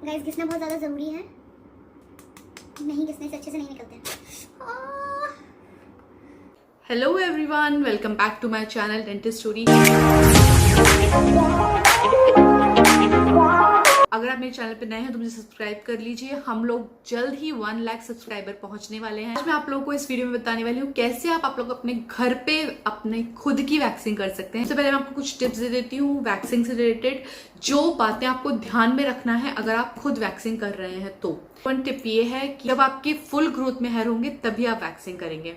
Guys घिसना बहुत ज़्यादा ज़रूरी है, नहीं घिसने से अच्छे से नहीं निकलते हैं। Hello everyone, welcome back to my channel dentist story. अगर आप मेरे चैनल पे नए हैं तो मुझे सब्सक्राइब कर लीजिए। हम लोग जल्द ही 1 लाख सब्सक्राइबर पहुंचने वाले हैं। आज मैं आप लोगों को इस वीडियो में बताने वाली हूँ कैसे आप लोग अपने घर पे अपने खुद की वैक्सिंग कर सकते हैं। सबसे पहले मैं आपको कुछ टिप्स दे देती हूँ वैक्सिंग से रिलेटेड, जो बातें आपको ध्यान में रखना है अगर आप खुद वैक्सिंग कर रहे हैं तो। वन टिप ये है कि जब आपके फुल ग्रोथ में हेयर होंगे तभी आप वैक्सिंग करेंगे।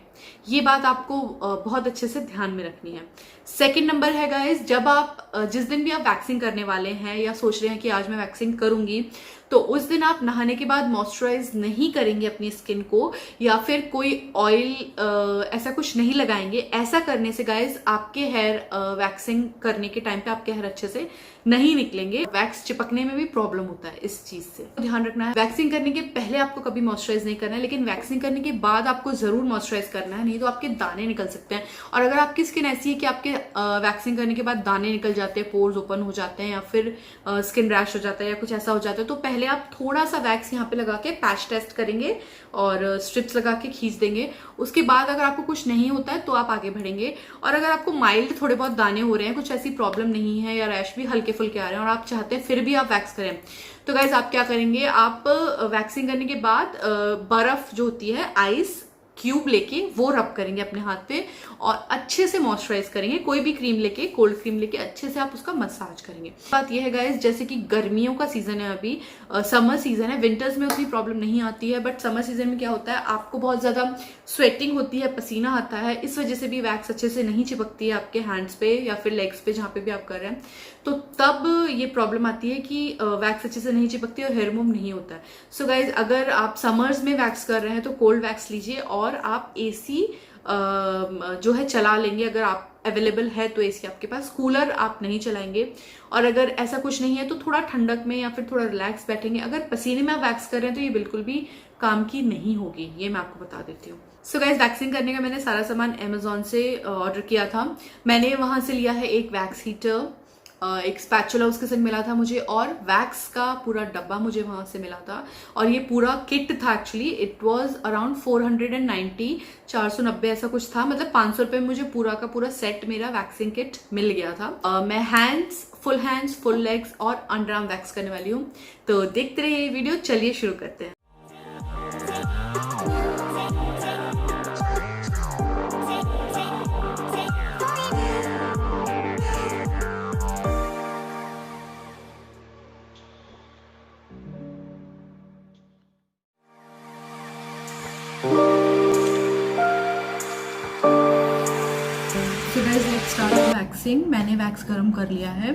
ये बात आपको बहुत अच्छे से ध्यान में रखनी है। सेकंड नंबर है गाइस, जब आप जिस दिन भी आप वैक्सिंग करने वाले हैं या सोच रहे हैं कि आज मैं वैक्सिंग करूंगी, तो उस दिन आप नहाने के बाद मॉइस्चराइज नहीं करेंगे अपनी स्किन को या फिर कोई ऑयल ऐसा कुछ नहीं लगाएंगे। ऐसा करने से गाइस आपके हेयर वैक्सिंग करने के टाइम पे आपके हेयर अच्छे से नहीं निकलेंगे। वैक्स चिपकने में भी प्रॉब्लम होता है, इस चीज से ध्यान रखना है। वैक्सिंग करने के पहले आपको कभी मॉइस्चराइज नहीं करना है, लेकिन वैक्सिंग करने के बाद आपको जरूर मॉइस्चराइज करना है, नहीं तो आपके दाने निकल सकते हैं। और अगर आपकी स्किन ऐसी है कि आपके वैक्सिंग करने के बाद दाने निकल जाते हैं, पोर्स ओपन हो जाते हैं या फिर स्किन रैश हो जाता है या कुछ ऐसा हो जाता है, तो पहले आप थोड़ा सा वैक्स यहाँ पे लगा के पैच टेस्ट करेंगे और स्ट्रिप्स लगा के खींच देंगे। उसके बाद अगर आपको कुछ नहीं होता है तो आप आगे बढ़ेंगे। और अगर आपको माइल्ड थोड़े बहुत दाने हो रहे हैं, कुछ ऐसी प्रॉब्लम नहीं है या रैश भी हल्के फुल्के आ रहे हैं और आप चाहते हैं फिर भी आप वैक्स करें, तो गाइज आप क्या करेंगे, आप वैक्सिंग करने के बाद बर्फ जो होती है, आइस क्यूब लेके वो रब करेंगे अपने हाथ पे और अच्छे से मॉइस्चराइज करेंगे। कोई भी क्रीम लेके, कोल्ड क्रीम लेके अच्छे से आप उसका मसाज करेंगे। बात ये है गाइस, जैसे कि गर्मियों का सीजन है, अभी समर सीजन है, विंटर्स में उतनी प्रॉब्लम नहीं आती है, बट समर सीजन में क्या होता है, आपको बहुत ज्यादा स्वेटिंग होती है, पसीना आता है, इस वजह से भी वैक्स अच्छे से नहीं चिपकती है आपके हैंड्स पे या फिर लेग्स पे, जहां पे भी आप कर रहे हैं, तो तब ये प्रॉब्लम आती है कि वैक्स अच्छे से नहीं चिपकती और हेयर मूव नहीं होता है। सो गाइज, अगर आप समर्स में वैक्स कर रहे हैं तो कोल्ड वैक्स लीजिए और आप एसी जो है चला लेंगे, अगर आप अवेलेबल है तो एसी आपके पास। कूलर आप नहीं चलाएंगे, और अगर ऐसा कुछ नहीं है तो थोड़ा ठंडक में या फिर थोड़ा रिलैक्स बैठेंगे। अगर पसीने में आप वैक्स कर रहे हैं तो ये बिल्कुल भी काम की नहीं होगी, ये मैं आपको बता देती हूँ। सो गाइज, वैक्सिंग करने का मैंने सारा सामान अमेजोन से ऑर्डर किया था। मैंने वहां से लिया है एक वैक्स हीटर, एक स्पैचुला उसके साथ मिला था मुझे, और वैक्स का पूरा डब्बा मुझे वहां से मिला था। और ये पूरा किट था, एक्चुअली इट वाज अराउंड 490, 490 ऐसा कुछ था, मतलब 500 रुपए में मुझे पूरा का पूरा सेट मेरा वैक्सिंग किट मिल गया था। मैं हैंड्स, फुल लेग्स और अंडर आर्म वैक्स करने वाली हूँ, तो देखते रहिए ये वीडियो। चलिए शुरू करते हैं। वैक्सिंग मैंने वैक्स गर्म कर लिया है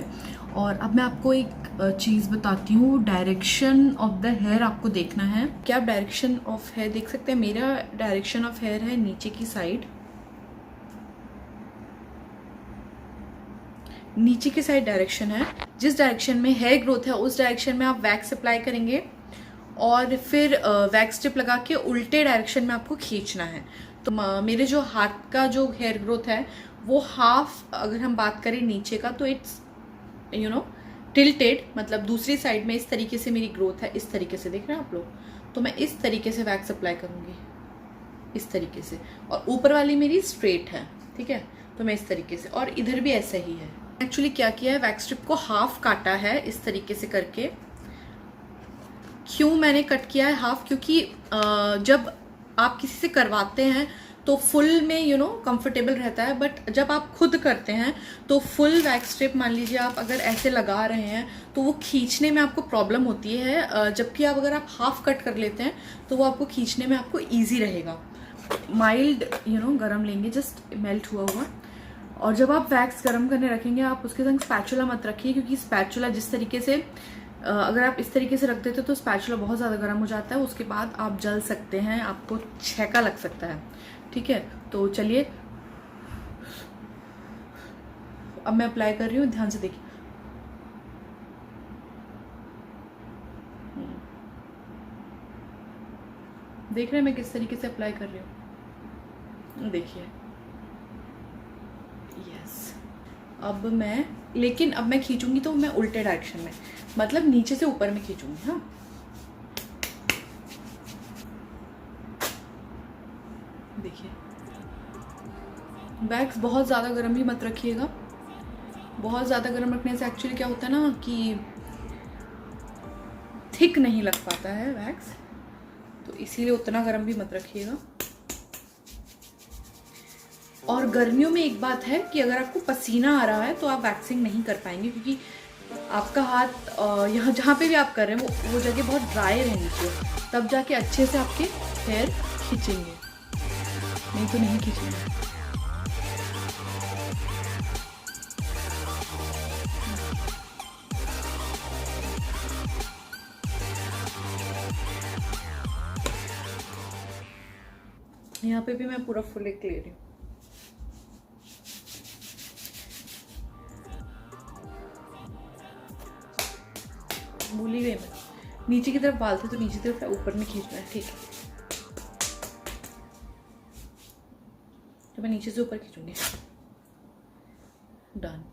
और अब मैं आपको एक चीज बताती हूँ। डायरेक्शन ऑफ द हेयर आपको देखना है। क्या आप डायरेक्शन ऑफ हेयर देख सकते हैं? मेरा डायरेक्शन ऑफ हेयर है नीचे की साइड, नीचे की साइड डायरेक्शन है। जिस डायरेक्शन में हेयर ग्रोथ है उस डायरेक्शन में आप वैक्स अप्लाई करेंगे और फिर वैक्स स्ट्रिप लगा के उल्टे डायरेक्शन में आपको खींचना है। तो मेरे जो हाथ का जो हेयर ग्रोथ है वो हाफ, अगर हम बात करें नीचे का, तो इट्स टिल्टेड, मतलब दूसरी साइड में इस तरीके से मेरी ग्रोथ है, इस तरीके से देख रहे हैं आप लोग। तो मैं इस तरीके से वैक्स अप्लाई करूंगी, इस तरीके से, और ऊपर वाली मेरी स्ट्रेट है, ठीक है, तो मैं इस तरीके से, और इधर भी ऐसा ही है। एक्चुअली क्या किया है, वैक्स स्ट्रिप को हाफ काटा है इस तरीके से करके। क्यों मैंने कट किया है हाफ? क्योंकि जब आप किसी से करवाते हैं तो फुल में कंफर्टेबल रहता है, बट जब आप खुद करते हैं तो फुल वैक्स स्ट्रिप, मान लीजिए आप अगर ऐसे लगा रहे हैं तो वो खींचने में आपको प्रॉब्लम होती है, जबकि अगर आप हाफ कट कर लेते हैं तो वो आपको खींचने में आपको ईजी रहेगा। माइल्ड गरम लेंगे, जस्ट मेल्ट हुआ हुआ। और जब आप वैक्स गरम करने रखेंगे, आप उसके संग स्पैचुला मत रखिए, क्योंकि स्पैचुला जिस तरीके से अगर आप इस तरीके से रख देते तो स्पैचुला बहुत ज़्यादा गर्म हो जाता है, उसके बाद आप जल सकते हैं, आपको छेका लग सकता है, ठीक है। तो चलिए अब मैं अप्लाई कर रही हूँ, ध्यान से देखिए। देख रहे हैं मैं किस तरीके से अप्लाई कर रही हूँ, देखिए। यस, लेकिन अब मैं खींचूंगी तो मैं उल्टे डायरेक्शन में, मतलब नीचे से ऊपर में खींचूंगी। हाँ, देखिए वैक्स बहुत ज़्यादा गर्म भी मत रखिएगा। बहुत ज़्यादा गर्म रखने से एक्चुअली क्या होता है ना कि थिक नहीं लग पाता है वैक्स, तो इसीलिए उतना गर्म भी मत रखिएगा। और गर्मियों में एक बात है कि अगर आपको पसीना आ रहा है तो आप वैक्सिंग नहीं कर पाएंगे, क्योंकि आपका हाथ यहाँ जहाँ पे भी आप कर रहे हैं वो जगह बहुत ड्राई रहनी चाहिए, तब जाके अच्छे से आपके हेयर खींचेंगे, नहीं तो नहीं खींचेंगे। यहाँ पे भी मैं पूरा फुल एक ले रही हूँ। भूल ही गई मैं, नीचे की तरफ बाल थे तो नीचे की तरफ ऊपर में खींचना है, ठीक है। तो मैं नीचे से ऊपर खींचूंगी। डन।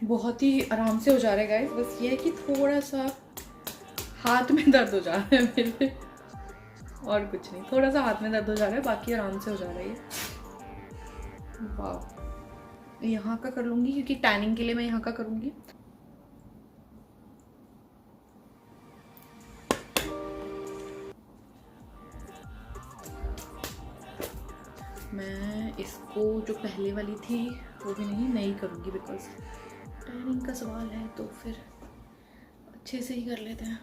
बहुत ही आराम से हो जा रहा है गाइस, बस ये है कि थोड़ा सा हाथ में दर्द हो जा रहा है मेरे, और कुछ नहीं, थोड़ा सा हाथ में दर्द हो जा रहा है, बाकी आराम से हो जा रहा है ये। वाह, यहाँ का कर लूँगी क्योंकि टैनिंग के लिए मैं यहाँ का करूँगी। मैं इसको जो पहले वाली थी वो भी नहीं करूँगी, बिकॉज टैनिंग का सवाल है, तो फिर अच्छे से ही कर लेते हैं।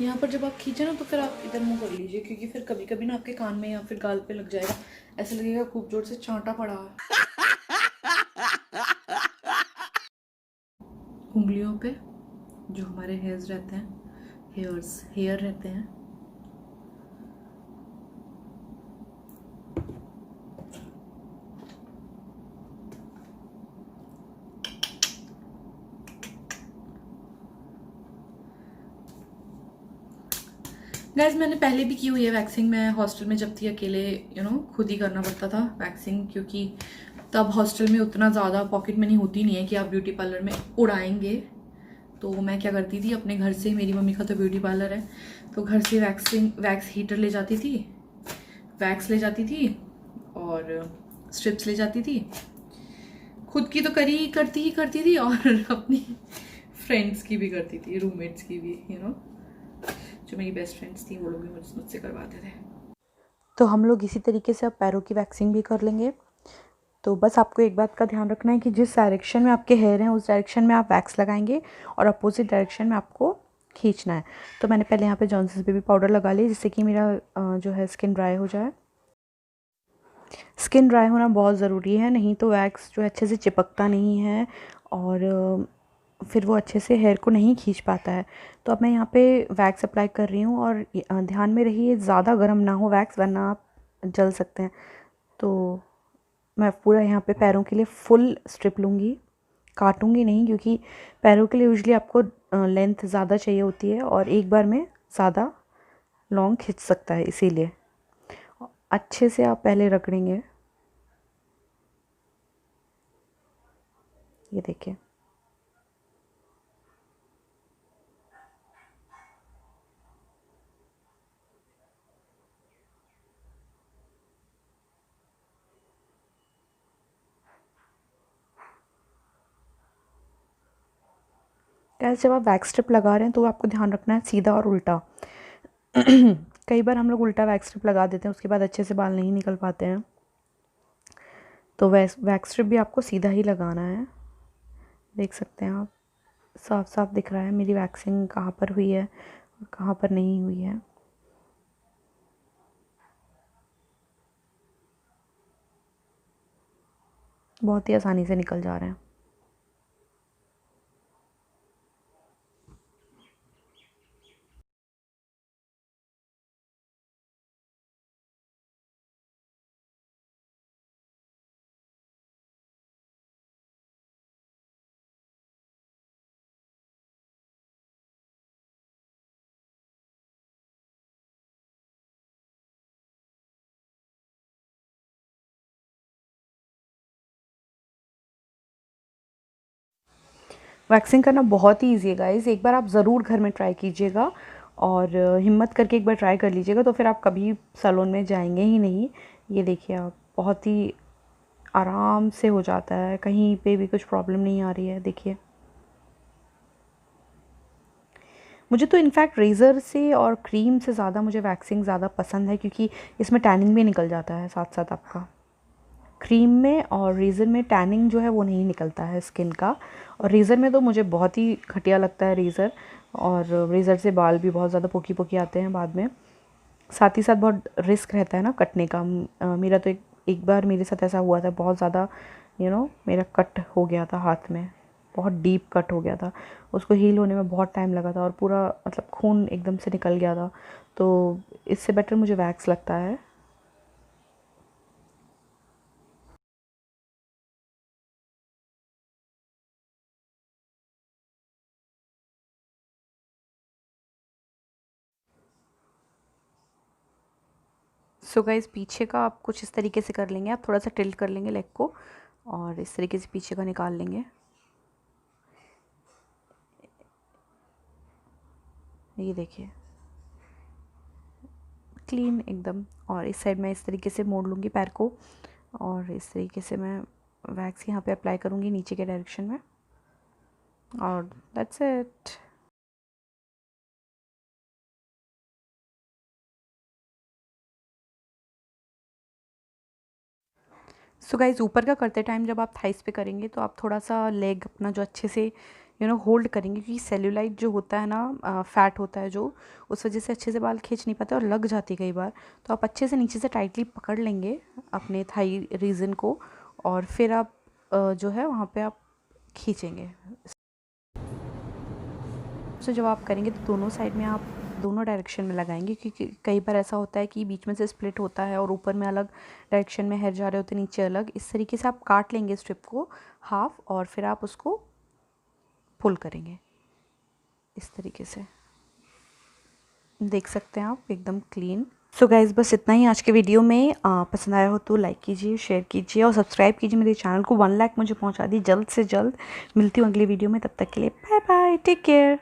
यहाँ पर जब आप खींचे ना तो फिर आप इधर मुंह कर लीजिए, क्योंकि फिर कभी कभी ना आपके कान में या फिर गाल पे लग जाएगा, ऐसा लगेगा खूब जोर से चांटा पड़ा है। उंगलियों पे जो हमारे हेयर रहते हैं गाइस, मैंने पहले भी की हुई है वैक्सिंग। मैं हॉस्टल में जब थी अकेले खुद ही करना पड़ता था वैक्सिंग, क्योंकि तब हॉस्टल में उतना ज़्यादा पॉकेट मनी होती नहीं है कि आप ब्यूटी पार्लर में उड़ाएंगे। तो मैं क्या करती थी, अपने घर से, मेरी मम्मी का तो ब्यूटी पार्लर है, तो घर से वैक्स हीटर ले जाती थी, वैक्स ले जाती थी और स्ट्रिप्स ले जाती थी। खुद की तो करती थी और अपनी फ्रेंड्स की भी करती थी, रूममेट्स की भी, जो मेरी बेस्ट फ्रेंड्स थी वो लोग भी मुझसे करवाते थे। तो हम लोग इसी तरीके से अब पैरों की वैक्सिंग भी कर लेंगे। तो बस आपको एक बात का ध्यान रखना है कि जिस डायरेक्शन में आपके हेयर हैं उस डायरेक्शन में आप वैक्स लगाएंगे और अपोजिट डायरेक्शन में आपको खींचना है। तो मैंने पहले यहाँ पे जॉनसन्स बेबी पाउडर लगा लिया, जिससे कि मेरा जो है स्किन ड्राई हो जाए। स्किन ड्राई होना बहुत ज़रूरी है, नहीं तो वैक्स जो है अच्छे से चिपकता नहीं है और फिर वो अच्छे से हेयर को नहीं खींच पाता है। तो अब मैं यहाँ पे वैक्स अप्लाई कर रही हूँ और ध्यान में रहिए ज़्यादा गर्म ना हो वैक्स, वरना आप जल सकते हैं। तो मैं पूरा यहाँ पे पैरों के लिए फुल स्ट्रिप लूँगी, काटूँगी नहीं, क्योंकि पैरों के लिए यूजुअली आपको लेंथ ज़्यादा चाहिए होती है और एक बार में ज़्यादा लॉन्ग खींच सकता है, इसीलिए अच्छे से आप पहले रगड़ेंगे। ये देखिए, गाइस जब आप वैक्स स्ट्रिप लगा रहे हैं तो आपको ध्यान रखना है सीधा और उल्टा। कई बार हम लोग उल्टा वैक्स स्ट्रिप लगा देते हैं, उसके बाद अच्छे से बाल नहीं निकल पाते हैं। तो वैक्स स्ट्रिप भी आपको सीधा ही लगाना है। देख सकते हैं आप, साफ साफ दिख रहा है मेरी वैक्सिंग कहाँ पर हुई है और कहाँ पर नहीं हुई है। बहुत ही आसानी से निकल जा रहे हैं। वैक्सिंग करना बहुत ही ईजी है गाइस, एक बार आप ज़रूर घर में ट्राई कीजिएगा और हिम्मत करके एक बार ट्राई कर लीजिएगा, तो फिर आप कभी सैलून में जाएंगे ही नहीं। ये देखिए आप, बहुत ही आराम से हो जाता है, कहीं पे भी कुछ प्रॉब्लम नहीं आ रही है। देखिए मुझे तो इनफैक्ट रेज़र से और क्रीम से ज़्यादा मुझे वैक्सिंग ज़्यादा पसंद है, क्योंकि इसमें टैनिंग भी निकल जाता है साथ साथ आपका। क्रीम में और रेज़र में टैनिंग जो है वो नहीं निकलता है स्किन का, और रेज़र में तो मुझे बहुत ही घटिया लगता है रेज़र, और रेज़र से बाल भी बहुत ज़्यादा पोकी पोकी आते हैं बाद में। साथ ही साथ बहुत रिस्क रहता है ना कटने का। मेरा तो एक बार मेरे साथ ऐसा हुआ था, बहुत ज़्यादा मेरा कट हो गया था हाथ में, बहुत डीप कट हो गया था। उसको हील होने में बहुत टाइम लगा था और पूरा मतलब खून एकदम से निकल गया था। तो इससे बेटर मुझे वैक्स लगता है। सो गाइस पीछे का आप कुछ इस तरीके से कर लेंगे, आप थोड़ा सा टिल्ट कर लेंगे लेग को और इस तरीके से पीछे का निकाल लेंगे। ये देखिए क्लीन एकदम। और इस साइड मैं इस तरीके से मोड़ लूँगी पैर को और इस तरीके से मैं वैक्स यहाँ पे अप्लाई करूँगी नीचे के डायरेक्शन में, और दैट्स इट। सो गाइज़ ऊपर का करते टाइम जब आप थाइस पे करेंगे तो आप थोड़ा सा लेग अपना जो अच्छे से होल्ड करेंगे, क्योंकि सेल्यूलाइट जो होता है ना, फैट होता है जो, उस वजह से अच्छे से बाल खींच नहीं पाते और लग जाती है कई बार। तो आप अच्छे से नीचे से टाइटली पकड़ लेंगे अपने थाई रीजन को, और फिर आप जो है वहाँ पे आप खींचेंगे। सो जब आप करेंगे तो दोनों साइड में आप दोनों डायरेक्शन में लगाएंगे, क्योंकि कई बार ऐसा होता है कि बीच में से स्प्लिट होता है और ऊपर में अलग डायरेक्शन में हेयर जा रहे होते हैं, नीचे अलग। इस तरीके से आप काट लेंगे स्ट्रिप को हाफ, और फिर आप उसको पुल करेंगे इस तरीके से। देख सकते हैं आप एकदम क्लीन। सो गाइज़ बस इतना ही आज के वीडियो में। पसंद आया हो तो लाइक कीजिए, शेयर कीजिए और सब्सक्राइब कीजिए मेरे चैनल को। 1 लाख मुझे पहुंचा दी जल्द से जल्द। मिलती हूँ अगली वीडियो में, तब तक के लिए बाय बाय, टेक केयर।